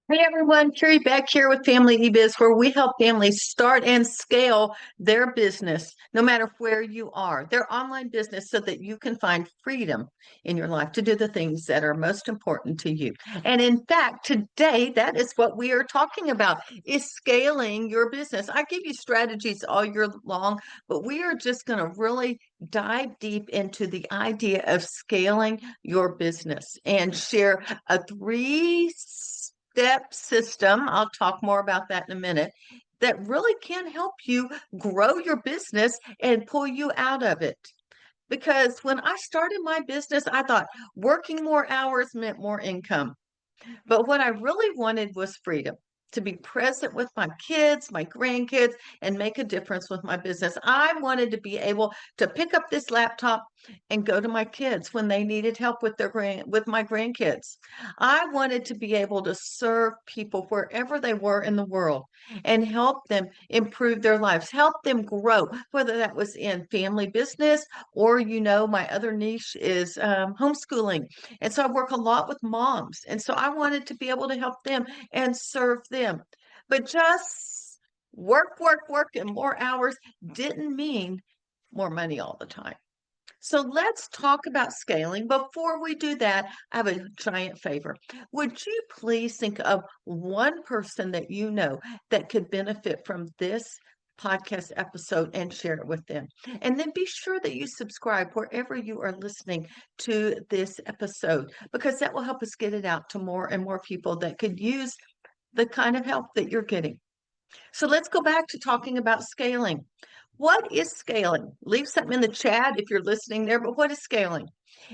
Hey everyone, Carrie back here with Family eBiz, where we help families start and scale their business, no matter where you are, their online business, so that you can find freedom in your life to do the things that are most important to you. And in fact, today, that is what we are talking about, is scaling your business. I give you strategies all year long, but we are just going to really dive deep into the idea of scaling your business and share a three-step system. I'll talk more about that in a minute. That really can help you grow your business and pull you out of it. Because when I started my business, I thought working more hours meant more income. But what I really wanted was freedom to be present with my kids, my grandkids, and make a difference with my business. I wanted to be able to pick up this laptop and go to my kids when they needed help with with my grandkids. I wanted to be able to serve people wherever they were in the world and help them improve their lives, help them grow, whether that was in family business or, my other niche is homeschooling. And so I work a lot with moms. And so I wanted to be able to help them and serve them. But just work, work, work, and more hours didn't mean more money all the time. So let's talk about scaling. Before we do that, I have a giant favor. Would you please think of one person that you know that could benefit from this podcast episode and share it with them? And then be sure that you subscribe wherever you are listening to this episode, because that will help us get it out to more and more people that could use the kind of help that you're getting. So let's go back to talking about scaling. What is scaling? Leave something in the chat if you're listening there, but what is scaling?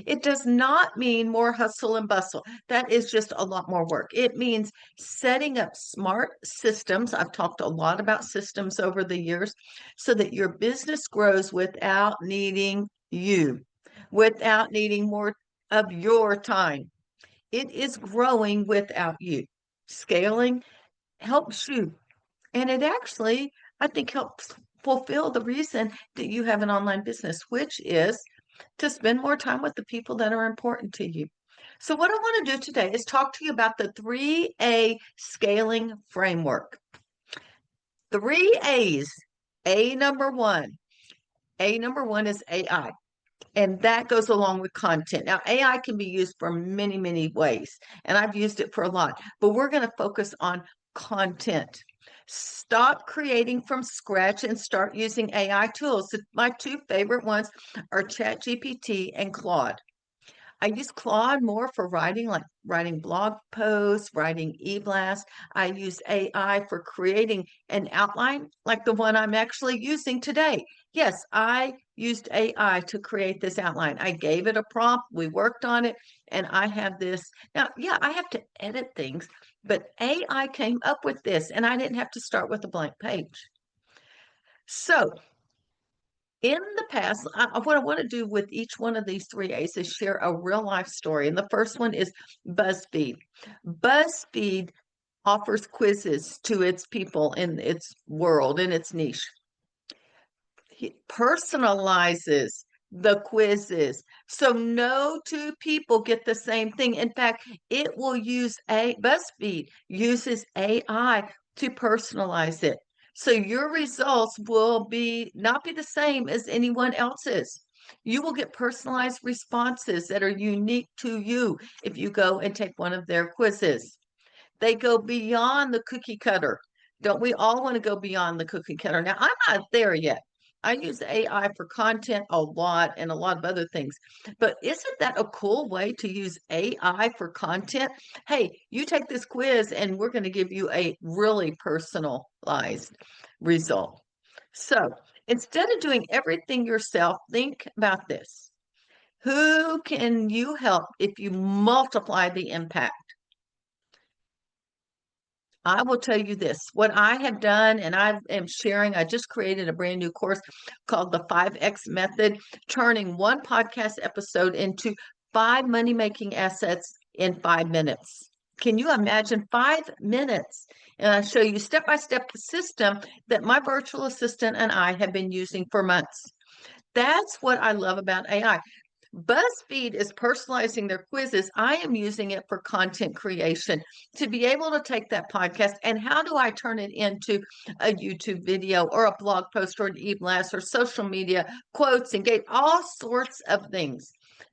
It does not mean more hustle and bustle. That is just a lot more work. It means setting up smart systems. I've talked a lot about systems over the years so that your business grows without needing you, without needing more of your time. It is growing without you. Scaling helps you, and it actually, I think, helps fulfill the reason that you have an online business, which is to spend more time with the people that are important to you. So, what I want to do today is talk to you about the 3A scaling framework. 3 A's. A number one. A number one is AI. And that goes along with content. Now, AI can be used for many, many ways, and I've used it for a lot, but we're going to focus on content. Stop creating from scratch and start using AI tools. My two favorite ones are Chatgpt and Claude. I use Claude more for writing, like writing blog posts, writing e-blasts. I use AI for creating an outline like the one I'm actually using today. Yes, I used AI to create this outline. I gave it a prompt, we worked on it, and I have this. Now, yeah, I have to edit things, but AI came up with this, and I didn't have to start with a blank page. So in the past, what I want to do with each one of these 3 A's is share a real life story. And the first one is BuzzFeed. BuzzFeed offers quizzes to its people in its world, in its niche. It personalizes the quizzes. So no two people get the same thing. In fact, it will use BuzzFeed uses AI to personalize it. So your results will not be the same as anyone else's. You will get personalized responses that are unique to you if you go and take one of their quizzes. They go beyond the cookie cutter. Don't we all want to go beyond the cookie cutter? Now, I'm not there yet. I use AI for content a lot and a lot of other things. But isn't that a cool way to use AI for content? Hey, you take this quiz and we're going to give you a really personalized result. So instead of doing everything yourself, think about this. Who can you help if you multiply the impact? I will tell you this, what I have done, and I am sharing, I just created a brand new course called the 5X Method, turning one podcast episode into 5 money-making assets in 5 minutes. Can you imagine 5 minutes? And I show you step by step the system that my virtual assistant and I have been using for months. That's what I love about AI. BuzzFeed is personalizing their quizzes. I am using it for content creation to be able to take that podcast and how do I turn it into a YouTube video or a blog post or an e-blast or social media quotes and get all sorts of things.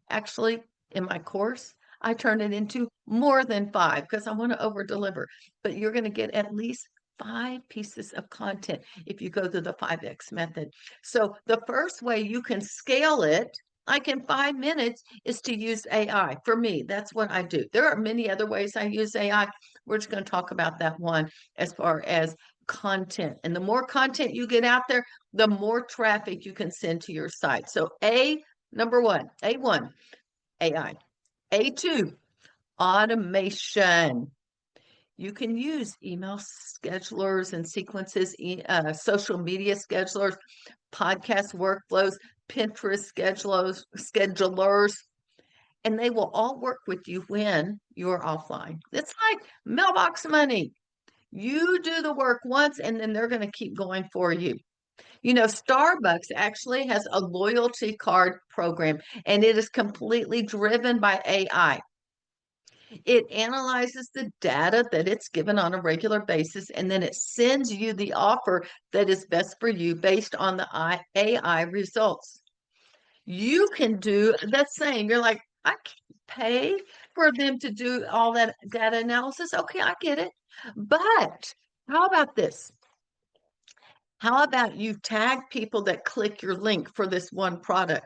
Actually, in my course, I turn it into more than 5 because I want to over deliver. But you're going to get at least 5 pieces of content if you go through the 5X method. So the first way you can scale it, like in 5 minutes, is to use AI. For me, that's what I do. There are many other ways I use AI. We're just going to talk about that one as far as content. And the more content you get out there, the more traffic you can send to your site. So number one, A1, AI. A2, automation. You can use email schedulers and sequences, social media schedulers, podcast workflows, Pinterest schedulers, and they will all work with you when you're offline. It's like mailbox money. You do the work once, and then they're going to keep going for you. You know, Starbucks actually has a loyalty card program, and it is completely driven by AI. It analyzes the data that it's given on a regular basis, and then it sends you the offer that is best for you based on the AI results. You can do the same. You're like, I can't pay for them to do all that data analysis. Okay, I get it. But how about this? How about you tag people that click your link for this one product?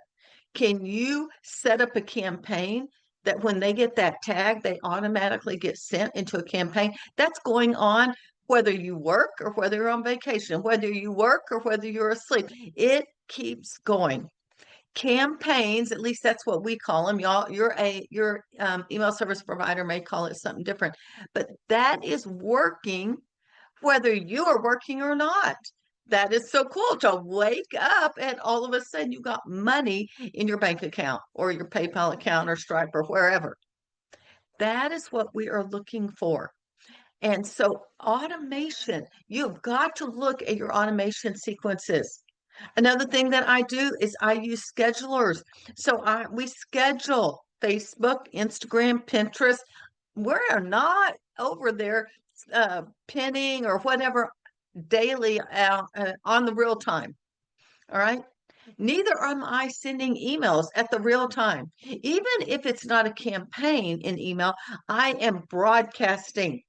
Can you set up a campaign that when they get that tag, they automatically get sent into a campaign that's going on whether you work or whether you're on vacation, whether you work or whether you're asleep? It keeps going. Campaigns, at least that's what we call them. Y'all, your email service provider may call it something different, but that is working whether you are working or not. That is so cool to wake up and all of a sudden you got money in your bank account or your PayPal account or Stripe or wherever. That is what we are looking for. And so automation, you've got to look at your automation sequences. Another thing that I do is I use schedulers. So we schedule Facebook, Instagram, Pinterest. We're not over there pinning or whatever daily on the real time. All right. Neither am I sending emails at the real time. Even if it's not a campaign in email, I am broadcasting.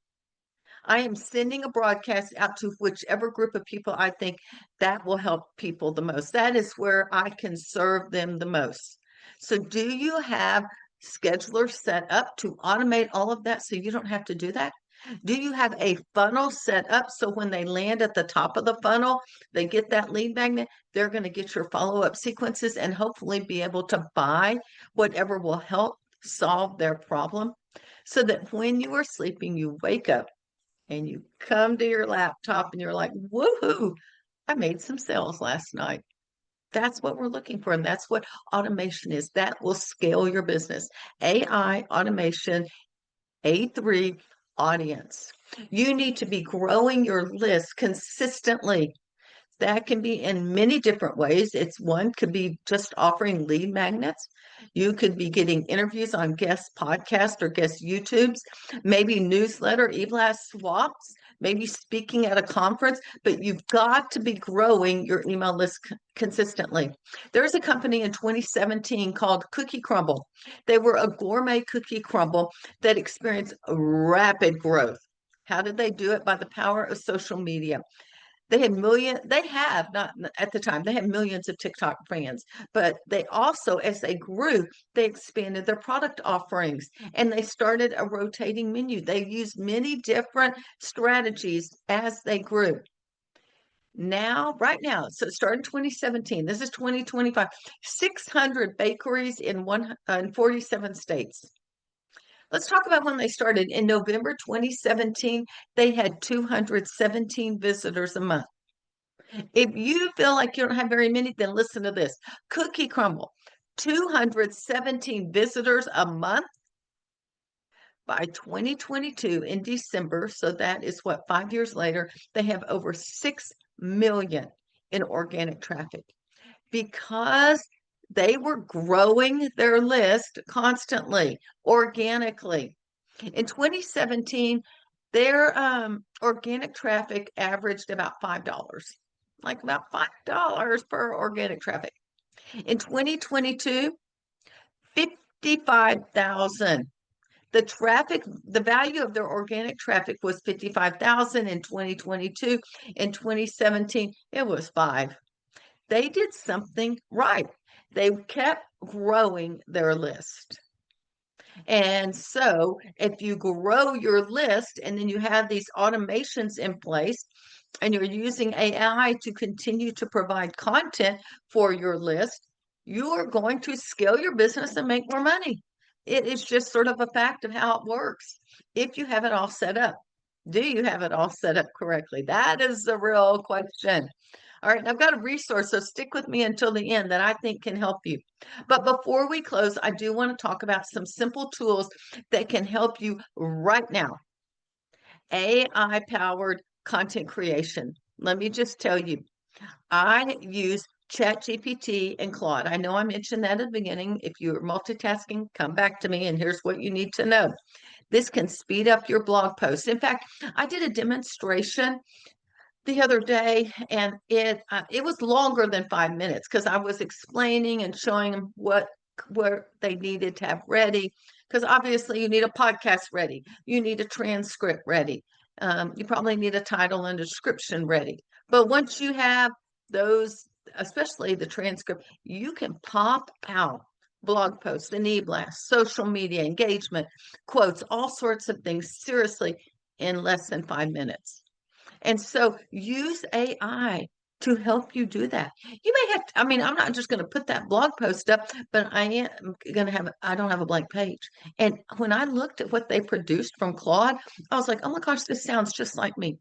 I am sending a broadcast out to whichever group of people I think that will help people the most. That is where I can serve them the most. So do you have schedulers set up to automate all of that so you don't have to do that? Do you have a funnel set up so when they land at the top of the funnel, they get that lead magnet, they're going to get your follow-up sequences and hopefully be able to buy whatever will help solve their problem so that when you are sleeping, you wake up and you come to your laptop and you're like, woohoo, I made some sales last night. That's what we're looking for. And that's what automation is. That will scale your business. AI, automation, A3, audience. You need to be growing your list consistently. That can be in many different ways. It's one could be just offering lead magnets. You could be getting interviews on guest podcasts or guest YouTubes, maybe newsletter, e-blast swaps, maybe speaking at a conference, but you've got to be growing your email list consistently. There's a company in 2017 called Cookie Crumble. They were a gourmet cookie crumble that experienced rapid growth. How did they do it? By the power of social media. They have not at the time, they had millions of TikTok fans, but they also, as they grew, they expanded their product offerings and they started a rotating menu. They used many different strategies as they grew. Right now, so it started in 2017, this is 2025, 600 bakeries in 47 states. Let's talk about when they started. In November 2017, they had 217 visitors a month. If you feel like you don't have very many, then listen to this. Cookie Crumble, 217 visitors a month by 2022 in December. So that is what, 5 years later, they have over 6 million in organic traffic because They were growing their list constantly, organically. In 2017, their organic traffic averaged about $5, like about $5 per organic traffic. In 2022, 55,000. The value of their organic traffic was 55,000 in 2022. In 2017, it was 5. They did something right. They kept growing their list. And so if you grow your list and then you have these automations in place and you're using AI to continue to provide content for your list, you are going to scale your business and make more money. It is just sort of a fact of how it works. If you have it all set up, do you have it all set up correctly? That is the real question. All right, and I've got a resource, so stick with me until the end that I think can help you. But before we close, I do want to talk about some simple tools that can help you right now. AI-powered content creation. Let me just tell you, I use Chatgpt and Claude. I know I mentioned that at the beginning. If you're multitasking, come back to me, and here's what you need to know. This can speed up your blog post. In fact, I did a demonstration the other day, and it was longer than 5 minutes because I was explaining and showing them what they needed to have ready. Because obviously, you need a podcast ready, you need a transcript ready, you probably need a title and a description ready. But once you have those, especially the transcript, you can pop out blog posts, an e-blast, social media engagement, quotes, all sorts of things, seriously, in less than 5 minutes. And so use AI to help you do that. You may have, I mean, I'm not just going to put that blog post up, but I am going to I don't have a blank page. And when I looked at what they produced from Claude, I was like, oh my gosh, this sounds just like me.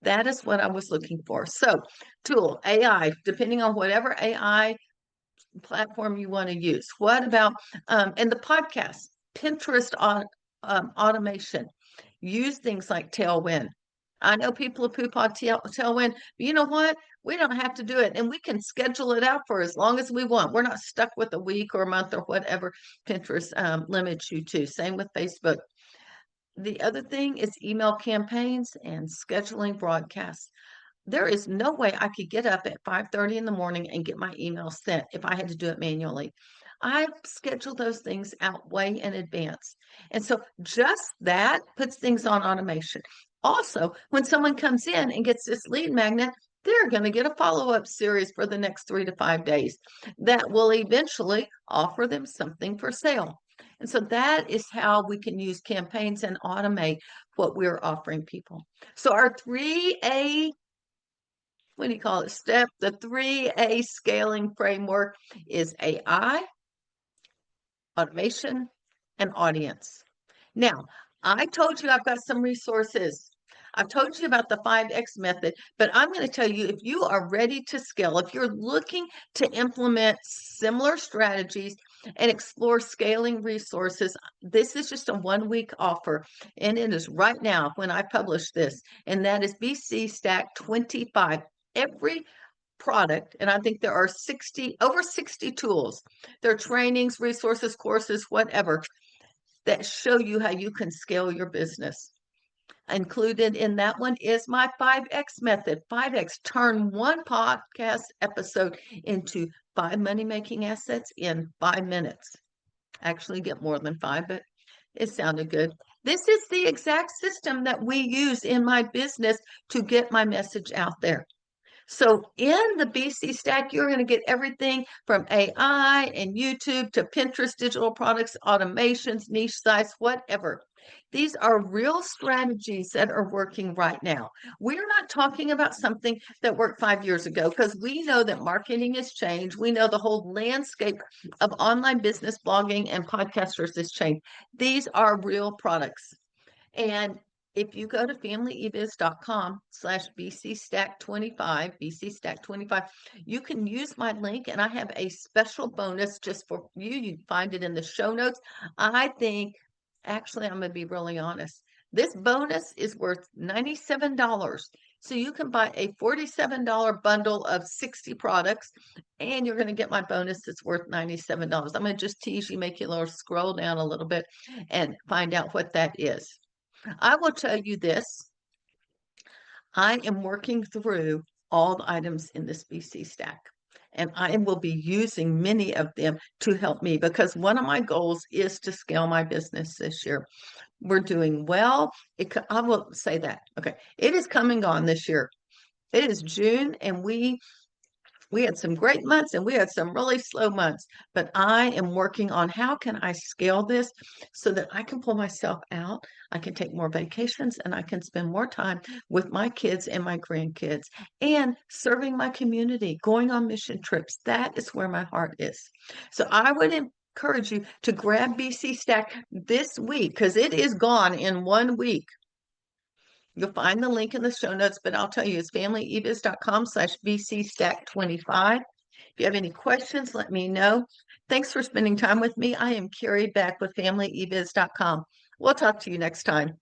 That is what I was looking for. So, tool, AI, depending on whatever AI platform you want to use. What about, and the podcast, Pinterest automation. Use things like Tailwind. I know people poop on Tailwind, but you know what? We don't have to do it, and we can schedule it out for as long as we want. We're not stuck with a week or a month or whatever Pinterest limits you to. Same with Facebook. The other thing is email campaigns and scheduling broadcasts. There is no way I could get up at 5:30 in the morning and get my email sent if I had to do it manually. I schedule those things out way in advance. And so just that puts things on automation. Also, when someone comes in and gets this lead magnet, they're going to get a follow-up series for the next 3 to 5 days that will eventually offer them something for sale. And so that is how we can use campaigns and automate what we're offering people. So our 3A, what do you call it, step, the 3A scaling framework is AI, automation, and audience. Now, I told you I've got some resources. I've told you about the 5X method, but I'm going to tell you, if you are ready to scale, if you're looking to implement similar strategies and explore scaling resources, this is just a 1-week offer, and it is right now when I publish this, and that is BC Stack 25. Every product, and I think there are over 60 tools. There are trainings, resources, courses, whatever, that show you how you can scale your business. Included in that one is my 5X method. 5X, turn one podcast episode into 5 money-making assets in 5 minutes. Actually get more than 5, but it sounded good. This is the exact system that we use in my business to get my message out there. So in the BC Stack, you're going to get everything from AI and YouTube to Pinterest, digital products, automations, niche sites, whatever. These are real strategies that are working right now. We're not talking about something that worked 5 years ago because we know that marketing has changed. We know the whole landscape of online business, blogging, and podcasters has changed. These are real products. And if you go to familyebiz.com/bcstack25, bcstack25, you can use my link, and I have a special bonus just for you. You can find it in the show notes. I think, actually, I'm going to be really honest. This bonus is worth $97. So you can buy a $47 bundle of 60 products, and you're going to get my bonus that's worth $97. I'm going to just tease you, make you a little scroll down a little bit and find out what that is. I will tell you this. I am working through all the items in this BC stack, and I will be using many of them to help me because one of my goals is to scale my business this year. We're doing well. I will say that. Okay. It is coming on this year. It is June, and we had some great months and we had some really slow months, but I am working on how can I scale this so that I can pull myself out. I can take more vacations and I can spend more time with my kids and my grandkids and serving my community, going on mission trips. That is where my heart is. So I would encourage you to grab BC Stack this week because it is gone in 1 week. You'll find the link in the show notes, but I'll tell you, it's familyebiz.com/bcstack25. If you have any questions, let me know. Thanks for spending time with me. I am Carrie back with familyebiz.com. We'll talk to you next time.